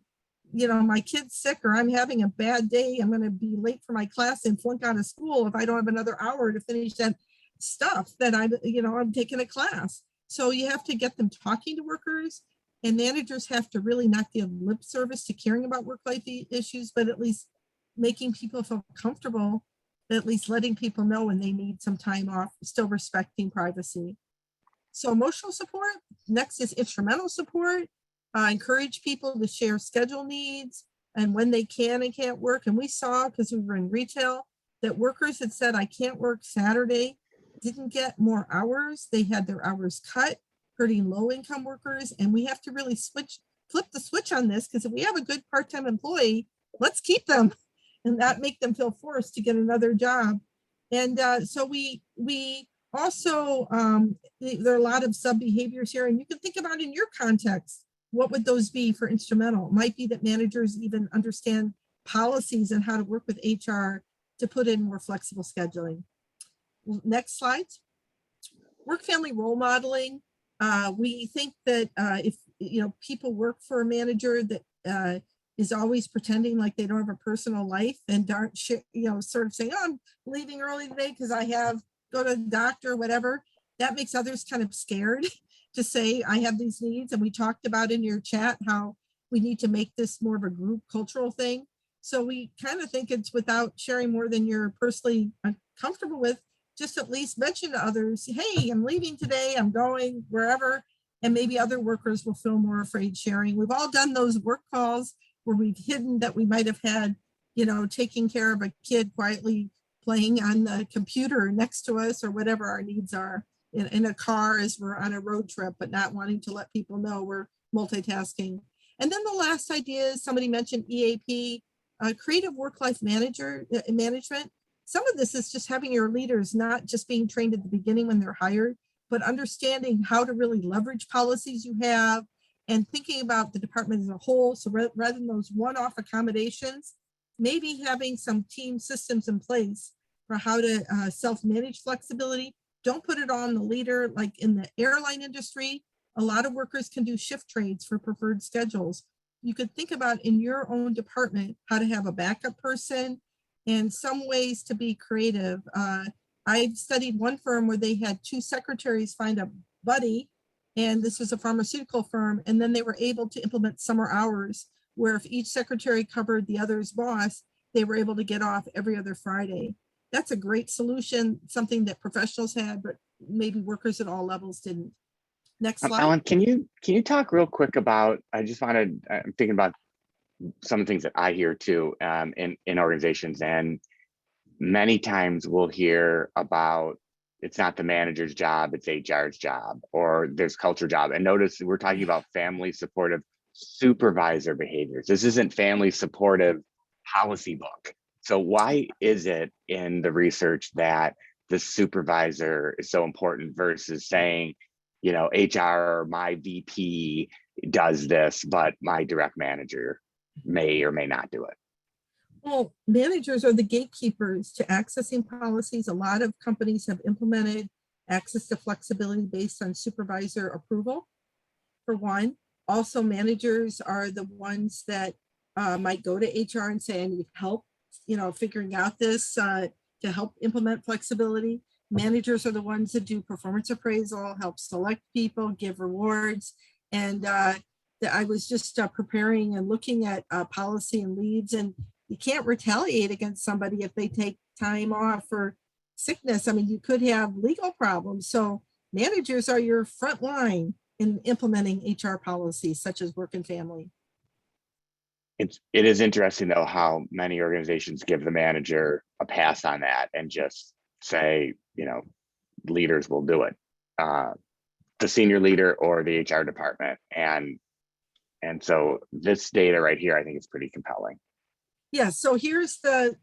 you know, my kid's sick or I'm having a bad day. I'm going to be late for my class and flunk out of school if I don't have another hour to finish that stuff that I'm taking a class. So you have to get them talking to workers, and managers have to really not give lip service to caring about work-life issues, but at least making people feel comfortable, at least letting people know when they need some time off, still respecting privacy. So emotional support. Next is instrumental support. Encourage people to share schedule needs and when they can and can't work. And we saw, because we were in retail, that workers had said, I can't work Saturday, didn't get more hours. They had their hours cut, hurting low-income workers. And we have to really flip the switch on this, because if we have a good part-time employee, let's keep them and not make them feel forced to get another job. And so we also, there are a lot of sub-behaviors here, and you can think about in your context, what would those be for instrumental? It might be that managers even understand policies and how to work with HR to put in more flexible scheduling. Next slide. Work-family role modeling. We think that if people work for a manager that is always pretending like they don't have a personal life and aren't sort of saying, oh, I'm leaving early today because I have go to the doctor or whatever, that makes others kind of scared to say I have these needs. And we talked about in your chat how we need to make this more of a group cultural thing. So we kind of think it's without sharing more than you're personally comfortable with, just at least mention to others, hey, I'm leaving today, I'm going wherever, and maybe other workers will feel more afraid sharing. We've all done those work calls where we've hidden that we might have had, taking care of a kid quietly playing on the computer next to us or whatever our needs are in a car as we're on a road trip, but not wanting to let people know we're multitasking. And then the last idea is somebody mentioned EAP, creative work-life management. Some of this is just having your leaders not just being trained at the beginning when they're hired, but understanding how to really leverage policies you have and thinking about the department as a whole. So rather than those one-off accommodations, maybe having some team systems in place for how to self-manage flexibility. Don't put it on the leader. Like in the airline industry, a lot of workers can do shift trades for preferred schedules. You could think about in your own department how to have a backup person and some ways to be creative. I've studied one firm where they had two secretaries find a buddy, and this was a pharmaceutical firm, and then they were able to implement summer hours where if each secretary covered the other's boss, they were able to get off every other Friday. That's a great solution, something that professionals had, but maybe workers at all levels didn't. Next slide. Ellen, can you talk real quick about, I'm thinking about some of the things that I hear too in organizations, and many times we'll hear about it's not the manager's job, it's HR's job, or there's culture job. And notice we're talking about family supportive supervisor behaviors. This isn't family supportive policy book. So why is it in the research that the supervisor is so important versus saying, you know, HR, my VP does this, but my direct manager may or may not do it? Well, managers are the gatekeepers to accessing policies. A lot of companies have implemented access to flexibility based on supervisor approval, for one. Also, managers are the ones that might go to HR and say, I need help, you know, figuring out this to help implement flexibility. Managers are the ones that do performance appraisal, help select people, give rewards. And I was just preparing and looking at policy and leads, and you can't retaliate against somebody if they take time off for sickness. I mean, you could have legal problems. So managers are your front line in implementing HR policies such as work and family. It is interesting though how many organizations give the manager a pass on that and just say, you know, leaders will do it, the senior leader or the HR department. And so this data right here, I think is pretty compelling. Yeah, so here's the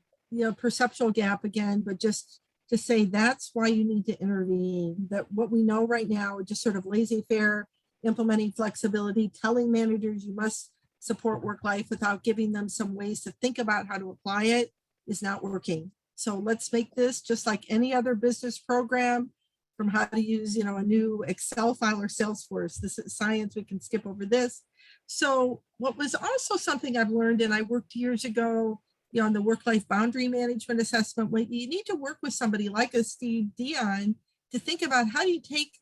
perceptual gap again, but just to say that's why you need to intervene. That what we know right now, just sort of laissez-faire, implementing flexibility, telling managers you must support work life without giving them some ways to think about how to apply it, is not working. So let's make this just like any other business program, from how to use a new Excel file or Salesforce. This is science, we can skip over this. So what was also something I've learned, and I worked years ago on the work-life boundary management assessment, when you need to work with somebody like esteemed Dion to think about how do you take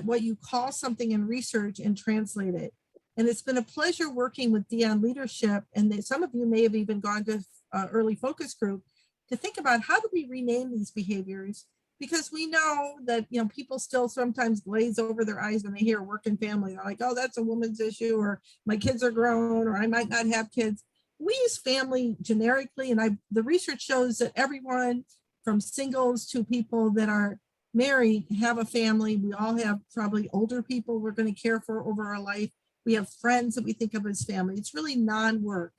what you call something in research and translate it. And it's been a pleasure working with Dion Leadership, and some of you may have even gone to early focus group to think about how do we rename these behaviors, because we know that people still sometimes glaze over their eyes when they hear work and family. They're like, oh, that's a woman's issue, or my kids are grown, or I might not have kids. We use family generically, and the research shows that everyone from singles to people that are married have a family. We all have probably older people we're going to care for over our life. We have friends that we think of as family. It's really non-work.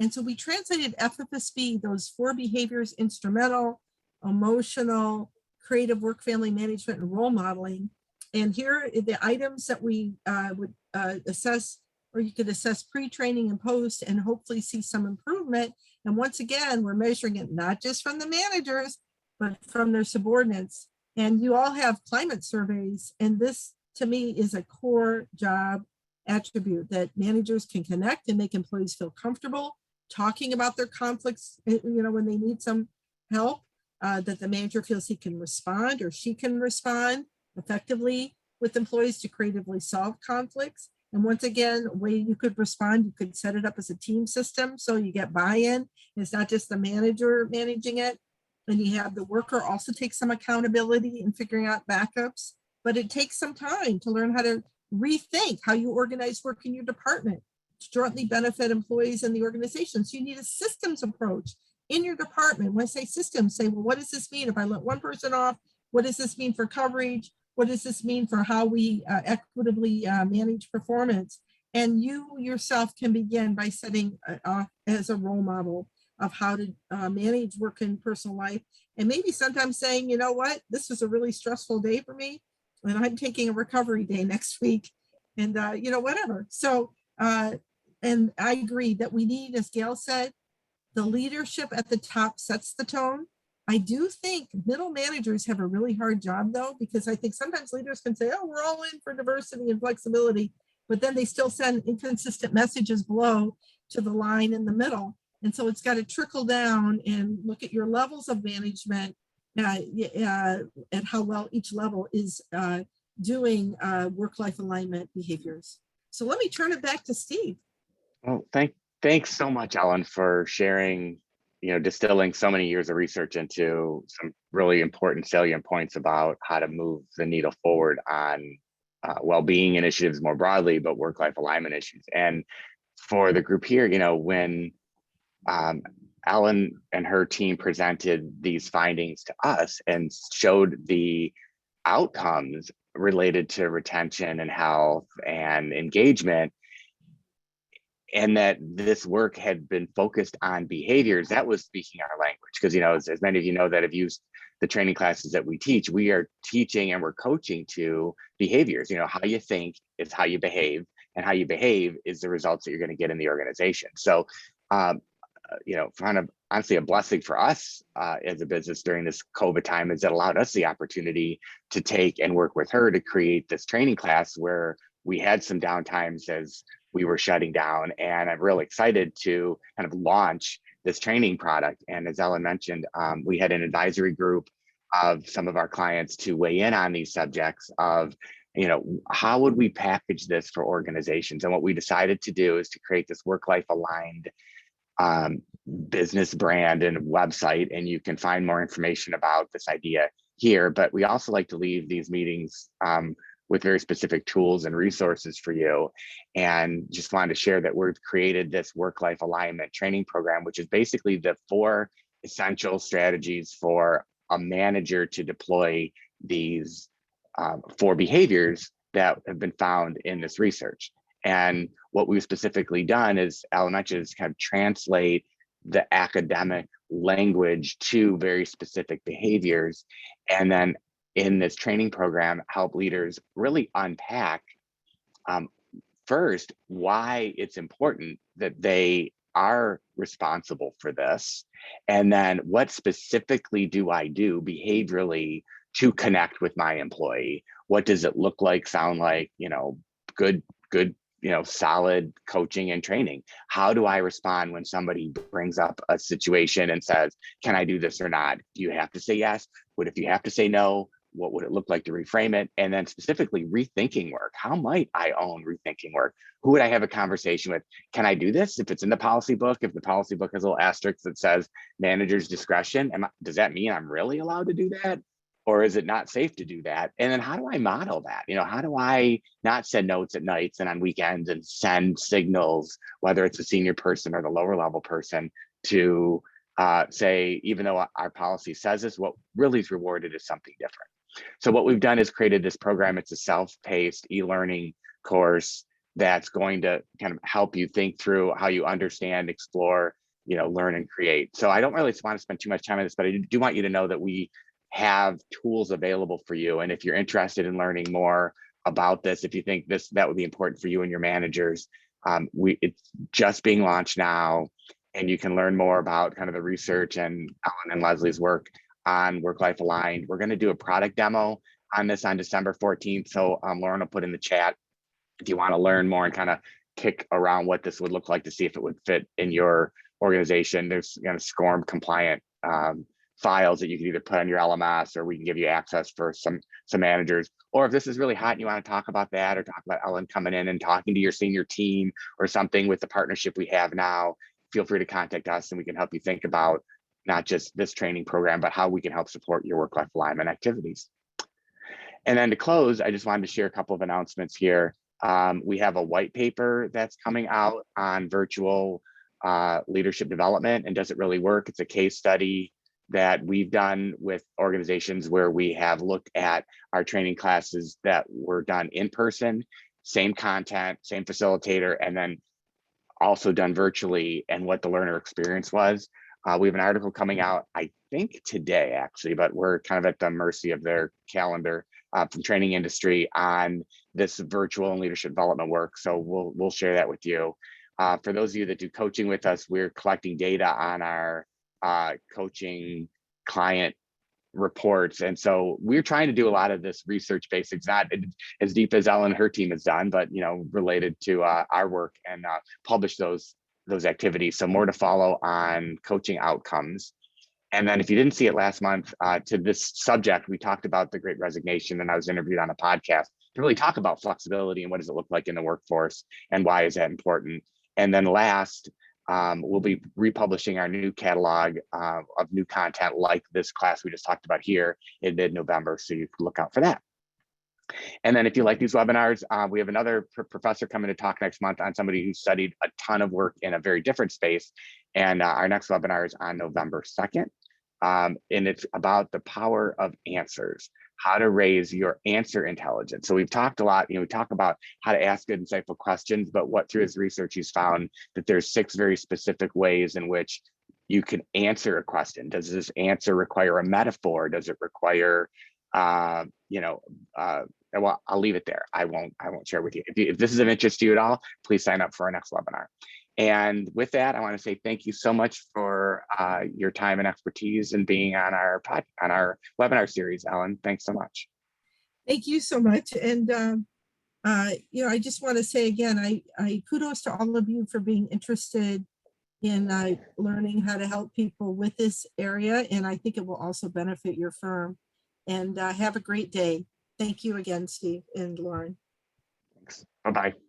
And so we translated FFSB, those 4 behaviors: instrumental, emotional, creative, work, family management, and role modeling. And here are the items that we would assess, or you could assess pre-training and post, and hopefully see some improvement. And once again, we're measuring it not just from the managers, but from their subordinates. And you all have climate surveys, and this to me is a core job attribute, that managers can connect and make employees feel comfortable talking about their conflicts, when they need some help, that the manager feels he can respond or she can respond effectively with employees to creatively solve conflicts. And once again, a way you could respond, you could set it up as a team system so you get buy-in. It's not just the manager managing it. And you have the worker also take some accountability in figuring out backups, but it takes some time to learn how to rethink how you organize work in your department to jointly benefit employees and the organization. So you need a systems approach in your department. When I say systems, say, well, what does this mean if I let one person off? What does this mean for coverage? What does this mean for how we equitably manage performance? And you yourself can begin by setting as a role model of how to manage work and personal life. And maybe sometimes saying, you know what, this was a really stressful day for me, and I'm taking a recovery day next week, and whatever. So, and I agree that we need, as Gail said, the leadership at the top sets the tone, I do think middle managers have a really hard job though, because I think sometimes leaders can say, oh, we're all in for diversity and flexibility, but then they still send inconsistent messages below to the line in the middle. And so it's got to trickle down and look at your levels of management and how well each level is doing work-life alignment behaviors. So let me turn it back to Steve. Well, thanks so much, Ellen, for sharing, distilling so many years of research into some really important salient points about how to move the needle forward on well-being initiatives more broadly, but work-life alignment issues. And for the group here, when Ellen and her team presented these findings to us and showed the outcomes related to retention and health and engagement, and that this work had been focused on behaviors, that was speaking our language. Because, as many of you know that have used the training classes that we teach, we are teaching and we're coaching to behaviors. How you think is how you behave, and how you behave is the results that you're going to get in the organization. So, kind of honestly a blessing for us as a business during this COVID time is that allowed us the opportunity to take and work with her to create this training class where we had some downtimes as we were shutting down. And I'm really excited to kind of launch this training product. And as Ellen mentioned, we had an advisory group of some of our clients to weigh in on these subjects of, how would we package this for organizations? And what we decided to do is to create this work-life aligned business brand and website. And you can find more information about this idea here. But we also like to leave these meetings with very specific tools and resources for you. And just wanted to share that we've created this work-life alignment training program, which is basically the 4 essential strategies for a manager to deploy these 4 behaviors that have been found in this research. And what we've specifically done is, Ellen mentioned, is kind of translate the academic language to very specific behaviors. And then in this training program, help leaders really unpack first why it's important that they are responsible for this. And then what specifically do I do behaviorally to connect with my employee? What does it look like, sound like, good, solid coaching and training? How do I respond when somebody brings up a situation and says, can I do this or not? Do you have to say yes? What if you have to say no? What would it look like to reframe it? And then specifically rethinking work. How might I own rethinking work? Who would I have a conversation with? Can I do this? If it's in the policy book, if the policy book has a little asterisk that says manager's discretion, does that mean I'm really allowed to do that? Or is it not safe to do that? And then how do I model that? How do I not send notes at nights and on weekends and send signals, whether it's a senior person or the lower level person, to say, even though our policy says this, what really is rewarded is something different. So what we've done is created this program. It's a self-paced e-learning course that's going to kind of help you think through how you understand, explore, learn and create. So I don't really want to spend too much time on this, but I do want you to know that we have tools available for you. And if you're interested in learning more about this, if you think that would be important for you and your managers, it's just being launched now, and you can learn more about kind of the research and Ellen and Leslie's work on work-life aligned. We're going to do a product demo on this on December 14th. So Lauren will put in the chat if you want to learn more and kind of kick around what this would look like to see if it would fit in your organization. There's SCORM compliant files that you can either put on your LMS, or we can give you access for some managers. Or if this is really hot and you want to talk about that, or talk about Ellen coming in and talking to your senior team or something with the partnership we have now, feel free to contact us and we can help you think about not just this training program, but how we can help support your work-life alignment activities. And then to close, I just wanted to share a couple of announcements here. We have a white paper that's coming out on virtual leadership development and does it really work? It's a case study that we've done with organizations where we have looked at our training classes that were done in person, same content, same facilitator, and then also done virtually, and what the learner experience was. We have an article coming out, I think today actually, but we're kind of at the mercy of their calendar from training industry on this virtual and leadership development work. So we'll share that with you. For those of you that do coaching with us, we're collecting data on our coaching client reports. And so we're trying to do a lot of this research based. It's not as deep as Ellen and her team has done, but related to our work, and publish those activities. So more to follow on coaching outcomes. And then if you didn't see it last month, to this subject, we talked about the Great Resignation, and I was interviewed on a podcast to really talk about flexibility and what does it look like in the workforce and why is that important. And then last, we'll be republishing our new catalog of new content like this class we just talked about here in mid-November. So you can look out for that. And then if you like these webinars, we have another professor coming to talk next month on somebody who studied a ton of work in a very different space. And our next webinar is on November 2nd. And it's about the power of answers, how to raise your answer intelligence. So we've talked a lot, we talk about how to ask good, insightful questions, but what through his research, he's found that there's 6 very specific ways in which you can answer a question. Does this answer require a metaphor? Does it require, well, I'll leave it there. I won't share with you. If this is of interest to you at all, please sign up for our next webinar. And with that, I want to say thank you so much for your time and expertise and being on our webinar series, Ellen. Thanks so much. Thank you so much. And I just want to say again, I kudos to all of you for being interested in learning how to help people with this area. And I think it will also benefit your firm. And have a great day. Thank you again, Steve and Lauren. Thanks. Bye-bye.